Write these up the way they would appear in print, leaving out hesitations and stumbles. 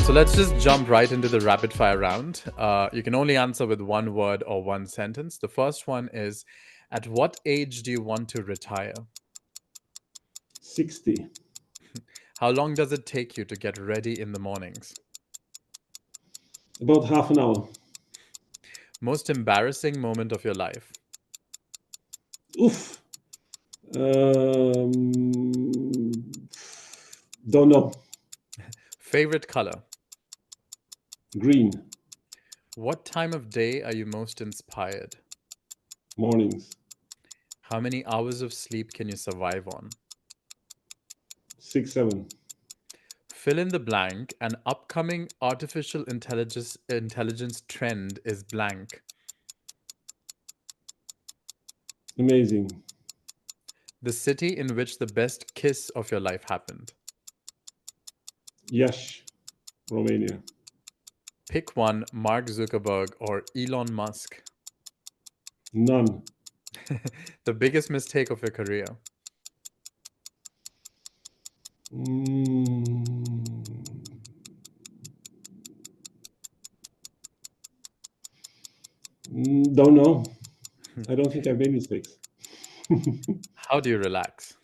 So let's just jump right into the rapid fire round. You can only answer with one word or one sentence. The first one is, at what age do you want to retire? 60. How long does it take you to get ready in the mornings? About half an hour. Most embarrassing moment of your life? Oof. Don't know. Favorite color? Green. What time of day are you most inspired? Mornings. How many hours of sleep can you survive on? 6, 7. Fill in the blank. An upcoming artificial intelligence trend is blank. Amazing. The city in which the best kiss of your life happened. Iași, Romania. Pick one, Mark Zuckerberg or Elon Musk. None. The biggest mistake of your career. Don't know. I don't think I've made mistakes. How do you relax?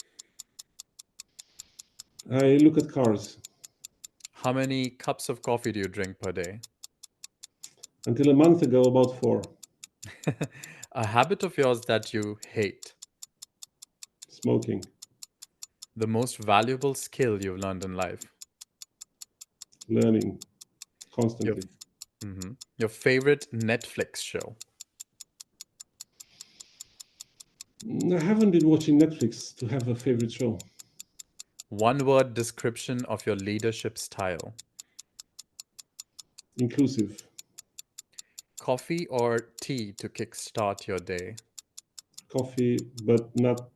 I look at cars. How many cups of coffee do you drink per day? Until a month ago, about 4. A habit of yours that you hate. Smoking. The most valuable skill you've learned in life. Learning. Constantly. Your favorite Netflix show. I haven't been watching Netflix to have a favorite show. One word description of your leadership style. Inclusive. Coffee or tea to kickstart your day? Coffee, but not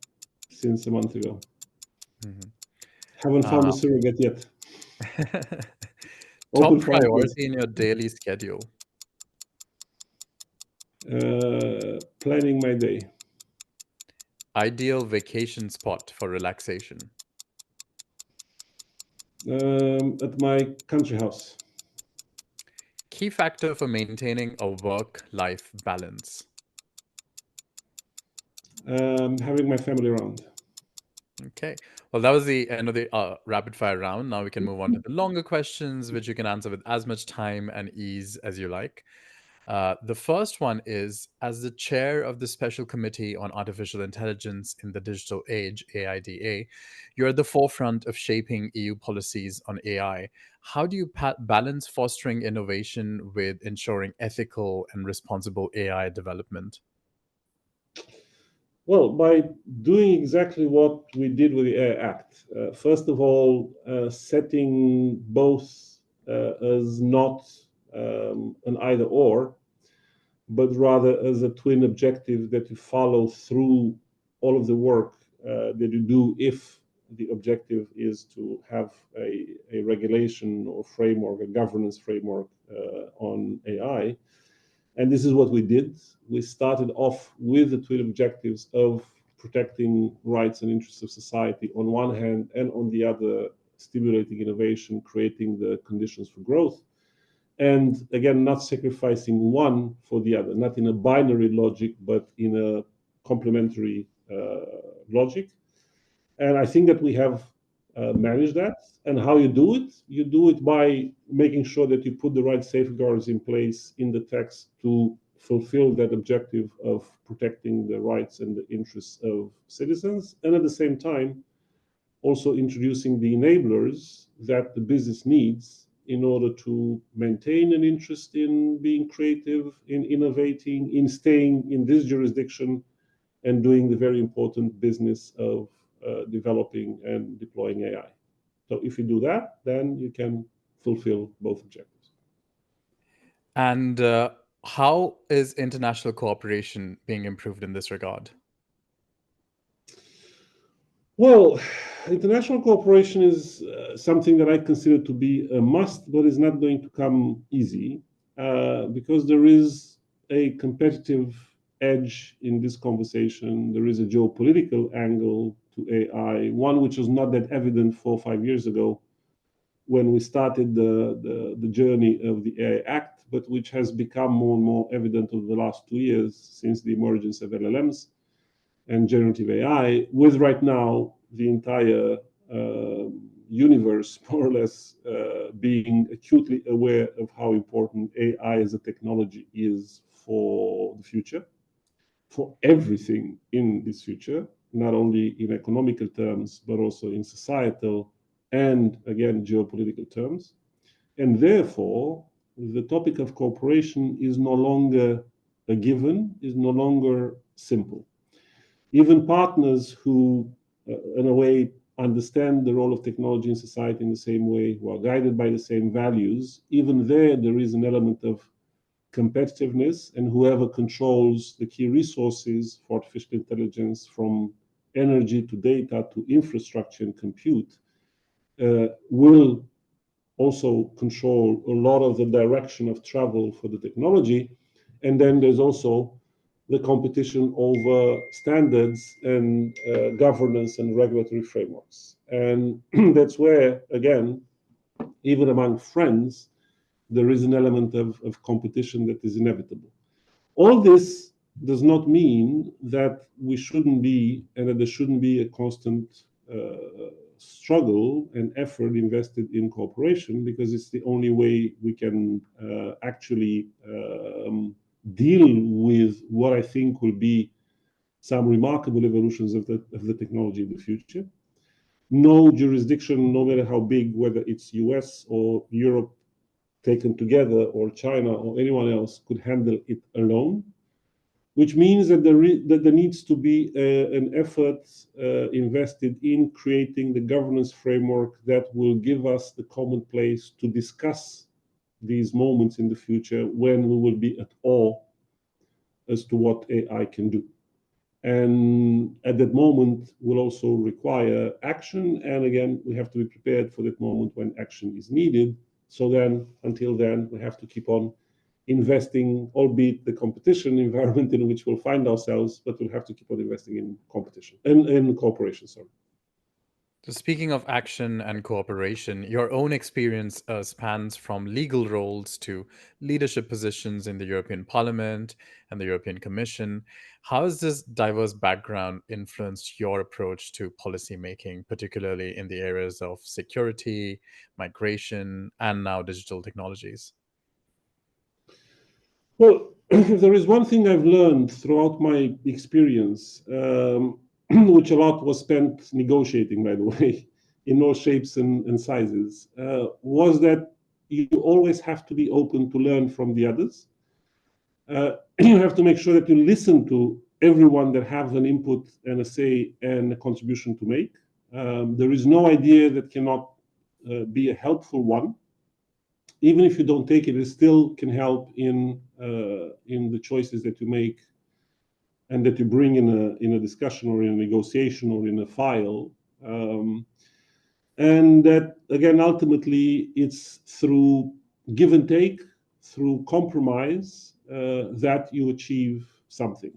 since a month ago. Haven't found a surrogate yet. Top priority in your daily schedule? Planning my day. Ideal vacation spot for relaxation? At my country house. Key factor for maintaining a work-life balance? Having my family around. Okay. Well, that was the end of the rapid fire round. Now we can move on to the longer questions, which you can answer with as much time and ease as you like. The first one is, as the chair of the Special Committee on Artificial Intelligence in the Digital Age, AIDA, you're at the forefront of shaping EU policies on AI. How do you balance fostering innovation with ensuring ethical and responsible AI development? Well, by doing exactly what we did with the AI Act. First of all, setting both as not an either or, but rather as a twin objective that you follow through all of the work that you do if the objective is to have a regulation or framework, a governance framework on AI. And this is what we did. We started off with the twin objectives of protecting rights and interests of society on one hand, and on the other, stimulating innovation, creating the conditions for growth. And again, not sacrificing one for the other, not in a binary logic, but in a complementary logic. And I think that we have managed that. And how you do it? You do it by making sure that you put the right safeguards in place in the text to fulfill that objective of protecting the rights and the interests of citizens. And at the same time, also introducing the enablers that the business needs in order to maintain an interest in being creative, in innovating, in staying in this jurisdiction, and doing the very important business of developing and deploying AI. So if you do that, then you can fulfill both objectives. And how is international cooperation being improved in this regard? Well, international cooperation is something that I consider to be a must, but is not going to come easy because there is a competitive edge in this conversation. There is a geopolitical angle to AI, one which was not that evident 4 or 5 years ago when we started the journey of the AI Act, but which has become more and more evident over the last 2 years since the emergence of LLMs and generative AI, with right now the entire universe more or less being acutely aware of how important AI as a technology is for the future, for everything in this future, not only in economical terms, but also in societal and, again, geopolitical terms. And therefore, the topic of cooperation is no longer a given, is no longer simple. Even partners who, in a way, understand the role of technology in society in the same way, who are guided by the same values, even there is an element of competitiveness, and whoever controls the key resources for artificial intelligence, from energy to data to infrastructure and compute, will also control a lot of the direction of travel for the technology. And then there's also the competition over standards and governance and regulatory frameworks. And that's where, again, even among friends, there is an element of competition that is inevitable. All this does not mean that we shouldn't be, and that there shouldn't be a constant struggle and effort invested in cooperation, because it's the only way we can actually deal with what I think will be some remarkable evolutions of the technology in the future. No jurisdiction, no matter how big, whether it's US or Europe taken together, or China or anyone else, could handle it alone, which means that there needs to be an effort invested in creating the governance framework that will give us the common place to discuss these moments in the future when we will be at awe as to what AI can do. And at that moment will also require action. And again, we have to be prepared for that moment when action is needed. So then, until then, we have to keep on investing, albeit the competition environment in which we'll find ourselves, but we'll have to keep on investing in competition and in cooperation, sorry. So speaking of action and cooperation, your own experience spans from legal roles to leadership positions in the European Parliament and the European Commission. How has this diverse background influenced your approach to policymaking, particularly in the areas of security, migration, and now digital technologies? Well, there is one thing I've learned throughout my experience, which a lot was spent negotiating, by the way, in all shapes and sizes, was that you always have to be open to learn from the others. You have to make sure that you listen to everyone that has an input and a say and a contribution to make. There is no idea that cannot be a helpful one. Even if you don't take it, it still can help in the choices that you make and that you bring in a discussion or in a negotiation or in a file. And that, again, ultimately, it's through give and take, through compromise, that you achieve something.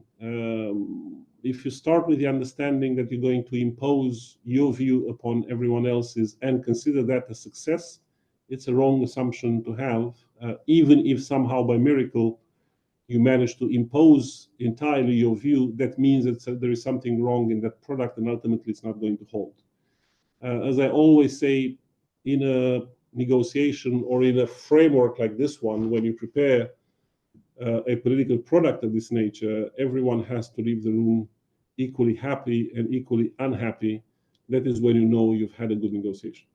If you start with the understanding that you're going to impose your view upon everyone else's and consider that a success, it's a wrong assumption to have, even if somehow by miracle you manage to impose entirely your view. That means that there is something wrong in that product, and ultimately it's not going to hold. As I always say, in a negotiation or in a framework like this one, when you prepare a political product of this nature, everyone has to leave the room equally happy and equally unhappy. That is when you know you've had a good negotiation.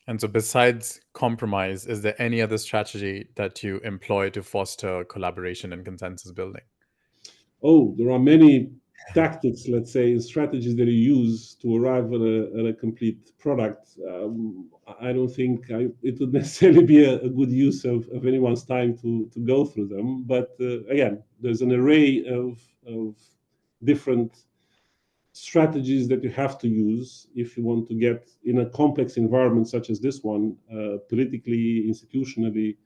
And so, besides compromise, is there any other strategy that you employ to foster collaboration and consensus building? Oh, there are many tactics, let's say, strategies that you use to arrive at a complete product. I don't think it would necessarily be a good use of anyone's time to go through them. But again, there's an array of different strategies that you have to use if you want to get in a complex environment such as this one, politically, institutionally,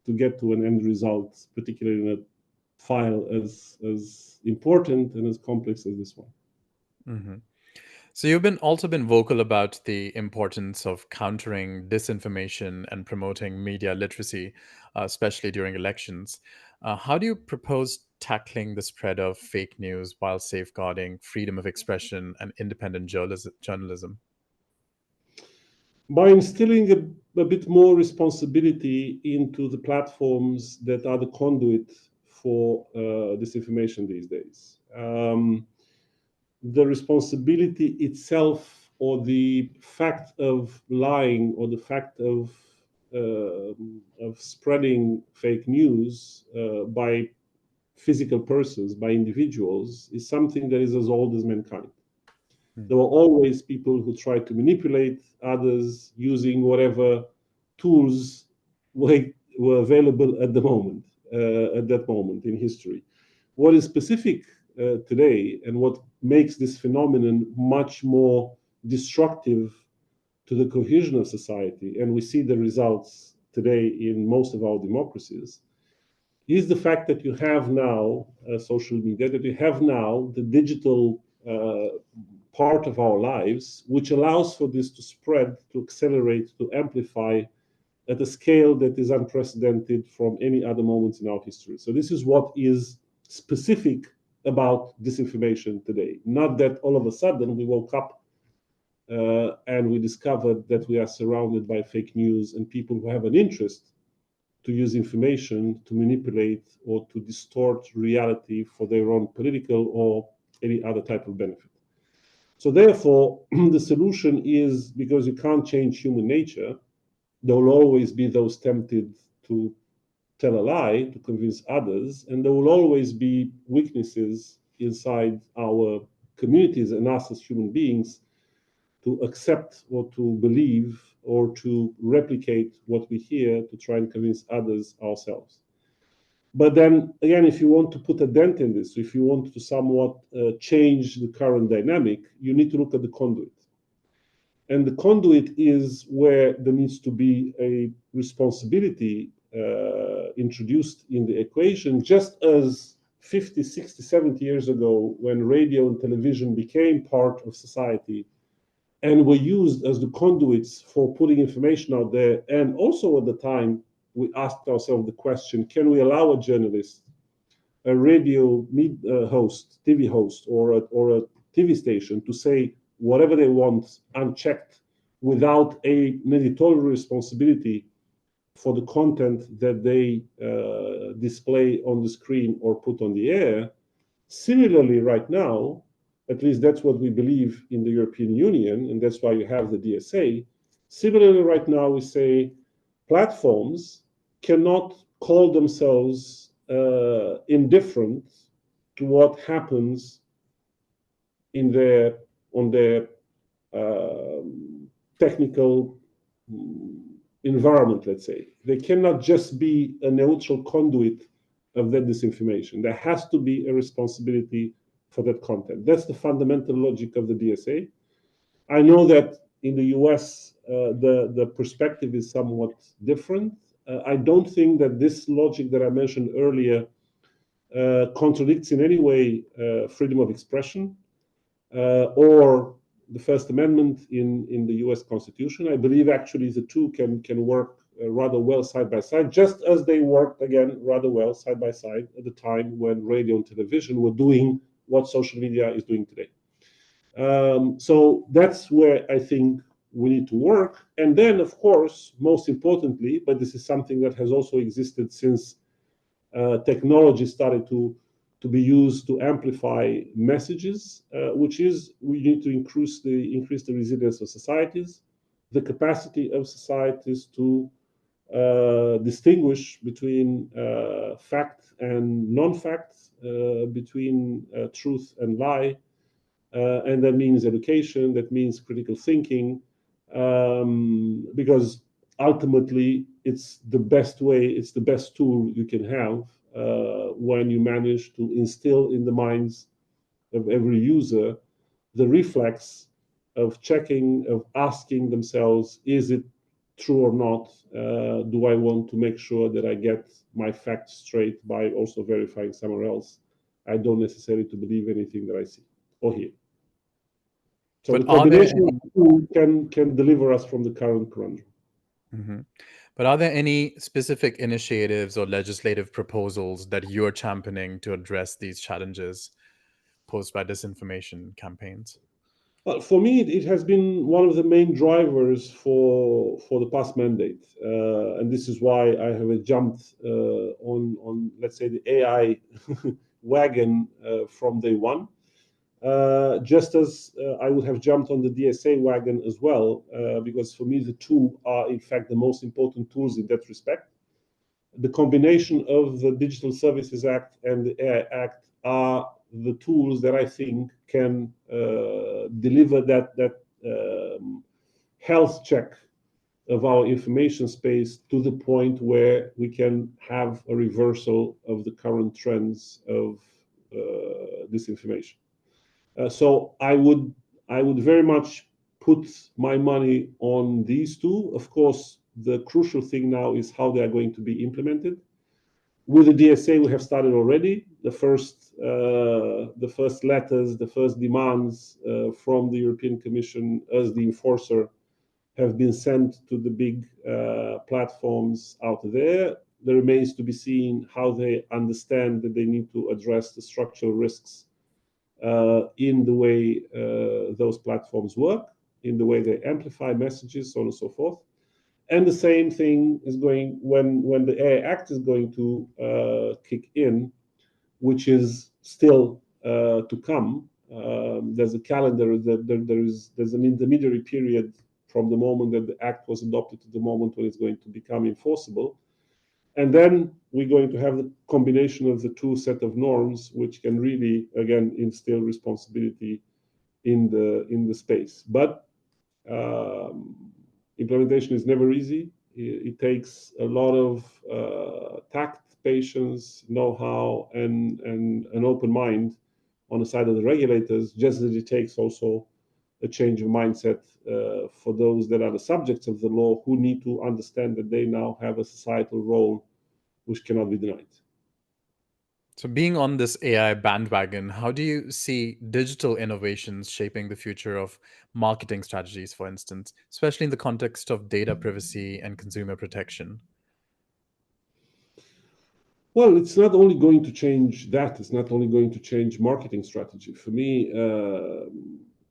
to get to an end result, particularly in a file as important and as complex as this one. Mm-hmm. So you've also been vocal about the importance of countering disinformation and promoting media literacy, especially during elections. How do you propose tackling the spread of fake news while safeguarding freedom of expression and independent journalism? By instilling a bit more responsibility into the platforms that are the conduit for this information these days. The responsibility itself, or the fact of lying, or the fact of spreading fake news by physical persons, by individuals, is something that is as old as mankind. There were always people who tried to manipulate others using whatever tools were available at that moment in history. What is specific today, and what makes this phenomenon much more destructive to the cohesion of society, and we see the results today in most of our democracies, is the fact that you have now social media, that you have now the digital part of our lives, which allows for this to spread, to accelerate, to amplify at a scale that is unprecedented from any other moments in our history. So this is what is specific about disinformation today. Not that all of a sudden we woke up and we discovered that we are surrounded by fake news and people who have an interest to use information to manipulate or to distort reality for their own political or any other type of benefit. So therefore, the solution is, because you can't change human nature, there will always be those tempted to tell a lie, to convince others, and there will always be weaknesses inside our communities and us as human beings to accept or to believe or to replicate what we hear to try and convince others ourselves. But then again, if you want to put a dent in this, if you want to somewhat change the current dynamic, you need to look at the conduit. And the conduit is where there needs to be a responsibility introduced in the equation, just as 50, 60, 70 years ago, when radio and television became part of society and were used as the conduits for putting information out there. And also at the time, we asked ourselves the question, can we allow a journalist, a radio host, TV host, or a TV station to say whatever they want unchecked without an editorial responsibility for the content that they display on the screen or put on the air? Similarly, right now, at least that's what we believe in the European Union, and that's why you have the DSA. Similarly, right now, we say platforms cannot call themselves indifferent to what happens on their technical environment, let's say. They cannot just be a neutral conduit of that disinformation. There has to be a responsibility for that content. That's the fundamental logic of the DSA. I know that in the US, the perspective is somewhat different. I don't think that this logic that I mentioned earlier contradicts in any way freedom of expression or the First Amendment in the US Constitution. I believe actually the two can work rather well side by side, just as they worked, again, rather well side by side at the time when radio and television were doing what social media is doing today. So that's where I think we need to work. And then, of course, most importantly, but this is something that has also existed since technology started to be used to amplify messages, which is we need to increase the resilience of societies, the capacity of societies to distinguish between fact and non-fact, between truth and lie, and that means education, that means critical thinking, because ultimately it's the best way, it's the best tool you can have when you manage to instill in the minds of every user the reflex of checking, of asking themselves, is it true or not? Do I want to make sure that I get my facts straight by also verifying somewhere else? I don't necessarily to believe anything that I see or hear. So But the are there combination of the two can deliver us from the current conundrum. Mhm. But are there any specific initiatives or legislative proposals that you're championing to address these challenges posed by disinformation campaigns? Well, for me, it has been one of the main drivers for the past mandate, and this is why I have jumped on let's say the AI wagon from day one. Just as I would have jumped on the DSA wagon as well, because for me the two are in fact the most important tools in that respect. The combination of the Digital Services Act and the AI Act are the tools that I think can deliver that health check of our information space to the point where we can have a reversal of the current trends of disinformation. So I would very much put my money on these two. Of course, the crucial thing now is how they are going to be implemented. With the DSA, we have started already. The first letters, the first demands from the European Commission as the enforcer have been sent to the big platforms out there. There remains to be seen how they understand that they need to address the structural risks in the way those platforms work, in the way they amplify messages, so on and so forth. And the same thing is going when the AI Act is going to kick in, which is still to come. There's a calendar. There's an intermediary period from the moment that the act was adopted to the moment when it's going to become enforceable. And then we're going to have the combination of the two set of norms, which can really, again, instill responsibility in the space. But implementation is never easy. It takes a lot of tact, patience, know-how, and an open mind on the side of the regulators, just as it takes also a change of mindset for those that are the subjects of the law who need to understand that they now have a societal role which cannot be denied. So, being on this AI bandwagon, how do you see digital innovations shaping the future of marketing strategies, for instance, especially in the context of data privacy and consumer protection? Well, it's not only going to change that, it's not only going to change marketing strategy. For me,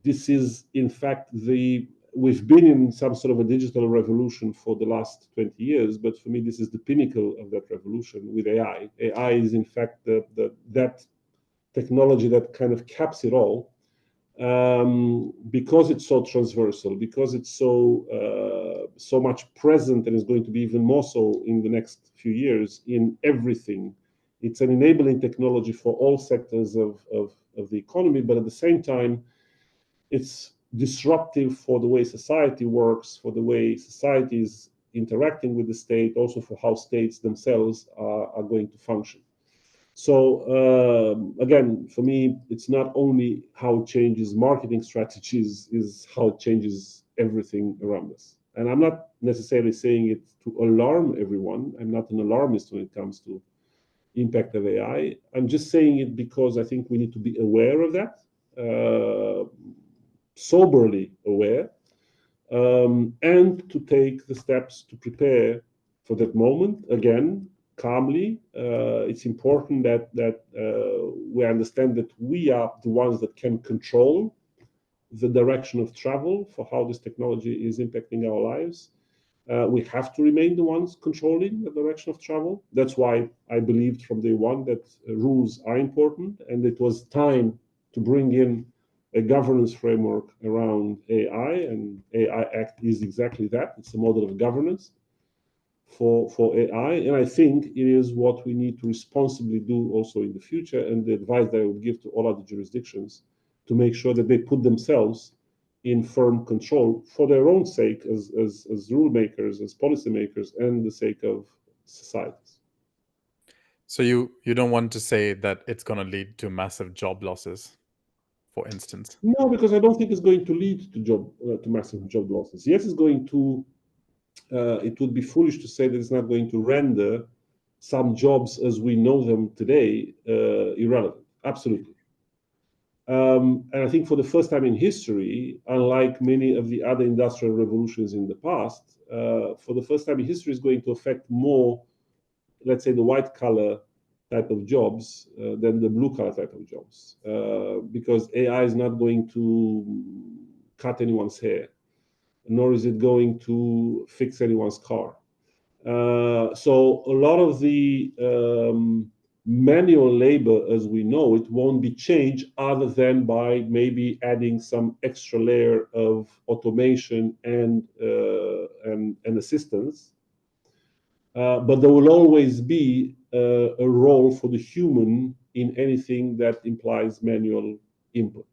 this is, in fact, we've been in some sort of a digital revolution for the last 20 years, but for me, this is the pinnacle of that revolution with AI. AI is, in fact, that technology that kind of caps it all. Because it's so transversal, because it's so much present, and is going to be even more so in the next few years in everything. It's an enabling technology for all sectors of the economy, but at the same time, it's disruptive for the way society works, for the way society is interacting with the state, also for how states themselves are going to function. So again, for me, it's not only how it changes marketing strategies, is how it changes everything around us. And I'm not necessarily saying it to alarm everyone. I'm not an alarmist when it comes to impact of AI. I'm just saying it because I think we need to be aware of that, soberly aware, and to take the steps to prepare for that moment. Again, calmly. It's important that we understand that we are the ones that can control the direction of travel for how this technology is impacting our lives. We have to remain the ones controlling the direction of travel. That's why I believed from day one that rules are important, and it was time to bring in a governance framework around AI, and AI Act is exactly that. It's a model of governance for AI, and I think it is what we need to responsibly do also in the future, and the advice that I would give to all other jurisdictions to make sure that they put themselves in firm control for their own sake as rule makers, as policymakers, and the sake of societies. So, you don't want to say that it's going to lead to massive job losses, for instance? No, because I don't think it's going to lead to massive job losses. Yes, it's going to it would be foolish to say that it's not going to render some jobs as we know them today irrelevant. Absolutely. And I think for the first time in history, unlike many of the other industrial revolutions in the past, for the first time in history, is going to affect more, let's say, the white collar type of jobs than the blue collar type of jobs, because AI is not going to cut anyone's hair, nor is it going to fix anyone's car. So a lot of the manual labor as we know it won't be changed other than by maybe adding some extra layer of automation and assistance. But there will always be a role for the human in anything that implies manual input.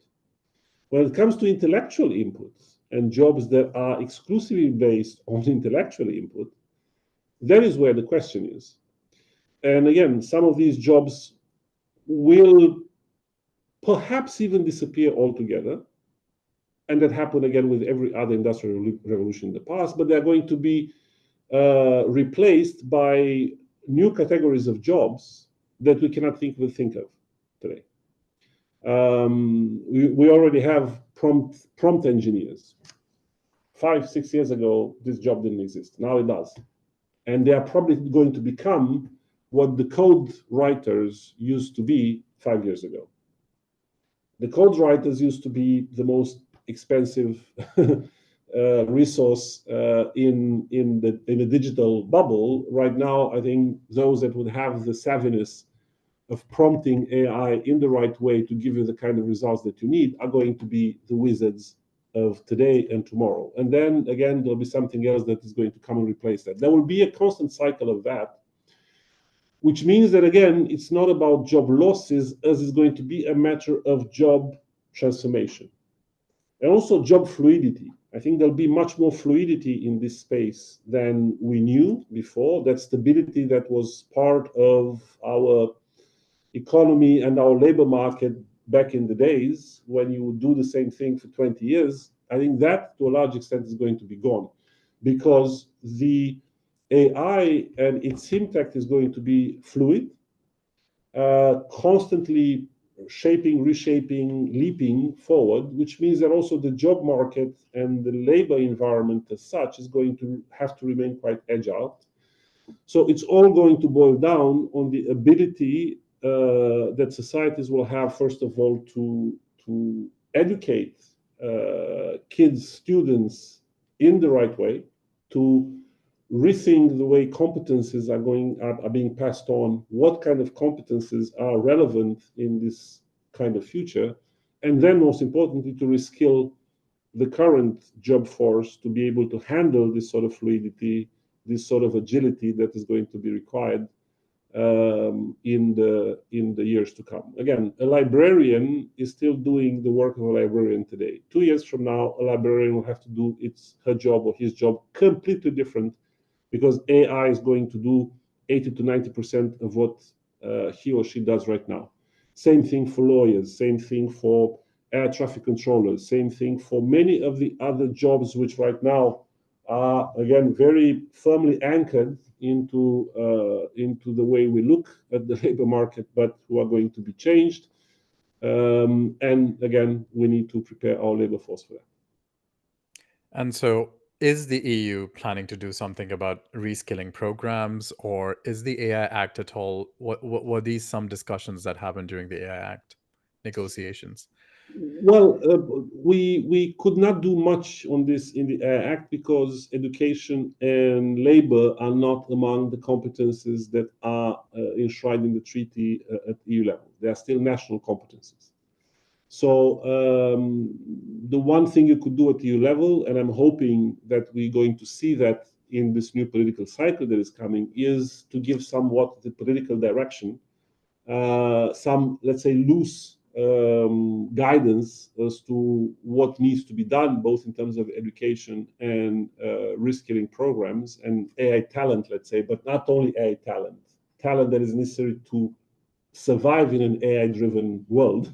When it comes to intellectual inputs and jobs that are exclusively based on intellectual input, that is where the question is. And again, some of these jobs will perhaps even disappear altogether. And that happened again with every other industrial revolution in the past, but they're going to be replaced by new categories of jobs that we cannot think of today. We already have prompt engineers. 5-6 years ago, this job didn't exist. Now it does. And they are probably going to become what the code writers used to be 5 years ago. The code writers used to be the most expensive resource in the digital bubble. Right now, I think those that would have the savviness of prompting AI in the right way to give you the kind of results that you need are going to be the wizards of today and tomorrow. And then again, there'll be something else that is going to come and replace that. There will be a constant cycle of that, which means that again, it's not about job losses as it's going to be a matter of job transformation. And also job fluidity. I think there'll be much more fluidity in this space than we knew before. That stability that was part of our economy and our labor market back in the days when you would do the same thing for 20 years, I think that to a large extent is going to be gone, because the AI and its impact is going to be fluid, constantly shaping, reshaping, leaping forward, which means that also the job market and the labor environment as such is going to have to remain quite agile. So it's all going to boil down on the ability that societies will have, first of all, to educate kids, students in the right way, to rethink the way competences are being passed on, what kind of competences are relevant in this kind of future, and then most importantly, to reskill the current job force to be able to handle this sort of fluidity, this sort of agility that is going to be required in the years to come. Again, a librarian is still doing the work of a librarian today. 2 years from now, a librarian will have to do her job or his job completely different, because AI is going to do 80 to 90% of what he or she does right now. Same thing for lawyers, same thing for air traffic controllers, same thing for many of the other jobs which right now are, again, very firmly anchored into the way we look at the labor market, but who are going to be changed. And again, we need to prepare our labor force for that. And so is the EU planning to do something about reskilling programs, or is the AI Act at all? Were these some discussions that happened during the AI Act negotiations? Well, we could not do much on this in the Act because education and labor are not among the competences that are enshrined in the treaty at EU level. They are still national competences. So the one thing you could do at EU level, and I'm hoping that we're going to see that in this new political cycle that is coming, is to give somewhat the political direction, some, let's say, loose guidance as to what needs to be done, both in terms of education and reskilling programs and AI talent, let's say, but not only AI talent that is necessary to survive in an AI-driven world.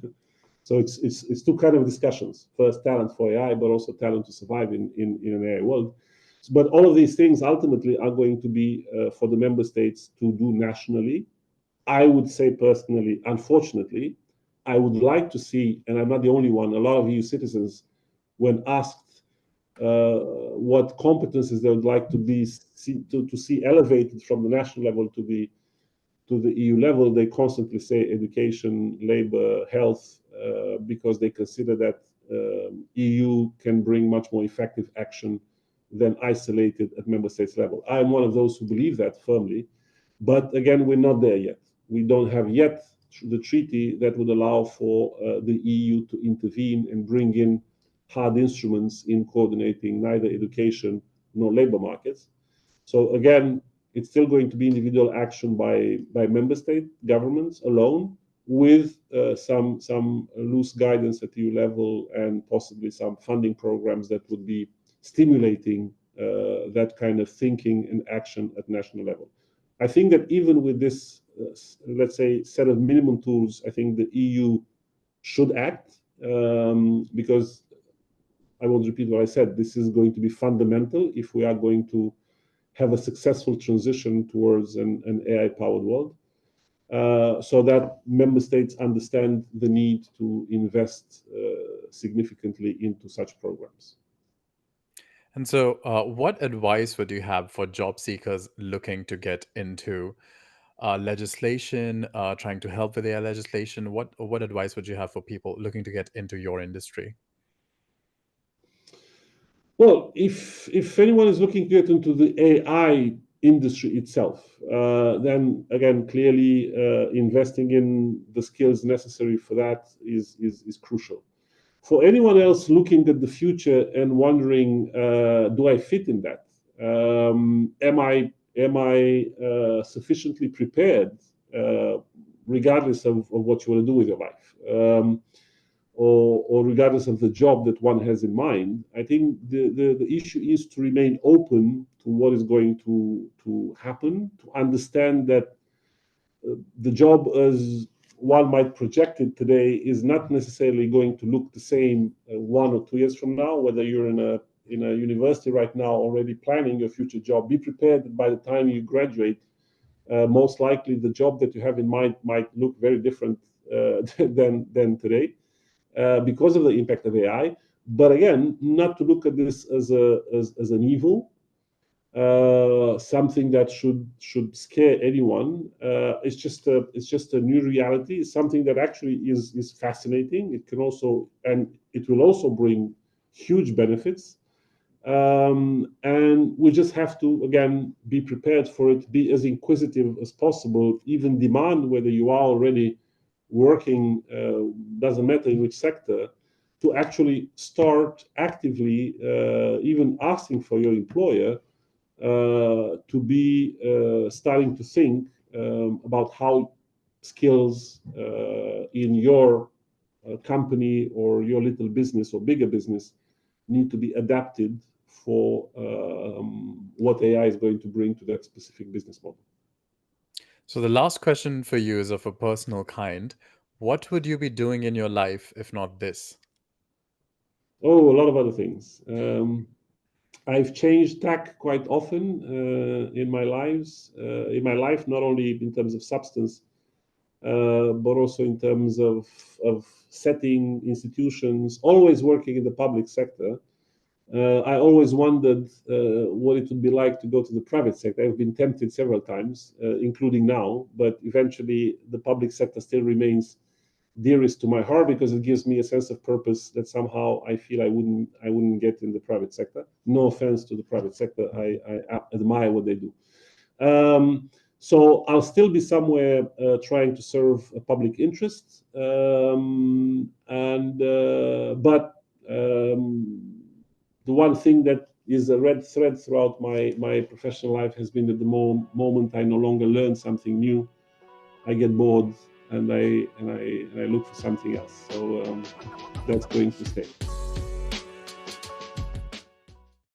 So it's two kind of discussions. First, talent for AI, but also talent to survive in an AI world. But all of these things ultimately are going to be for the member states to do nationally. I would say personally, unfortunately, I would like to see, and I'm not the only one, a lot of EU citizens, when asked what competences they would like to see elevated from the national level to the EU level, they constantly say education, labor, health, because they consider that EU can bring much more effective action than isolated at member states level. I'm one of those who believe that firmly, but again, we're not there yet. We don't have yet the treaty that would allow for the EU to intervene and bring in hard instruments in coordinating neither education nor labor markets. So again, it's still going to be individual action by member state governments alone, with some loose guidance at EU level and possibly some funding programs that would be stimulating that kind of thinking and action at national level. I think that even with this, let's say, set of minimum tools, I think the EU should act, because I won't repeat what I said. This is going to be fundamental if we are going to have a successful transition towards an AI-powered world, so that member states understand the need to invest significantly into such programs. And so, what advice would you have for job seekers looking to get into legislation, trying to help with AI legislation? What advice would you have for people looking to get into your industry? Well, if anyone is looking to get into the AI industry itself, then again, clearly investing in the skills necessary for that is crucial. For anyone else looking at the future and wondering, do I fit in that? Am I sufficiently prepared, regardless of what you want to do with your life? Or regardless of the job that one has in mind, I think the issue is to remain open to what is going to happen, to understand that the job as one might project it today is not necessarily going to look the same 1 or 2 years from now. Whether you're in a university right now already planning your future job, be prepared that by the time you graduate, most likely the job that you have in mind might look very different than today. Because of the impact of AI, but again, not to look at this as an evil, something that should scare anyone. It's just a new reality. It's something that actually is fascinating. It will also bring huge benefits, and we just have to again be prepared for it. Be as inquisitive as possible. Even demand, whether you are already working, doesn't matter in which sector, to actually start actively even asking for your employer to be starting to think about how skills in your company or your little business or bigger business need to be adapted for what AI is going to bring to that specific business model. So, the last question for you is of a personal kind. What would you be doing in your life if not this? Oh, a lot of other things. I've changed tack quite often in my life, not only in terms of substance, but also in terms of setting institutions. Always working in the public sector, I always wondered what it would be like to go to the private sector. I've been tempted several times, including now, but eventually the public sector still remains dearest to my heart because it gives me a sense of purpose that somehow I feel I wouldn't get in the private sector. No offense to the private sector, I admire what they do. So I'll still be somewhere trying to serve a public interest, the one thing that is a red thread throughout my professional life has been that the moment I no longer learn something new, I get bored and I look for something else. So that's going to stay.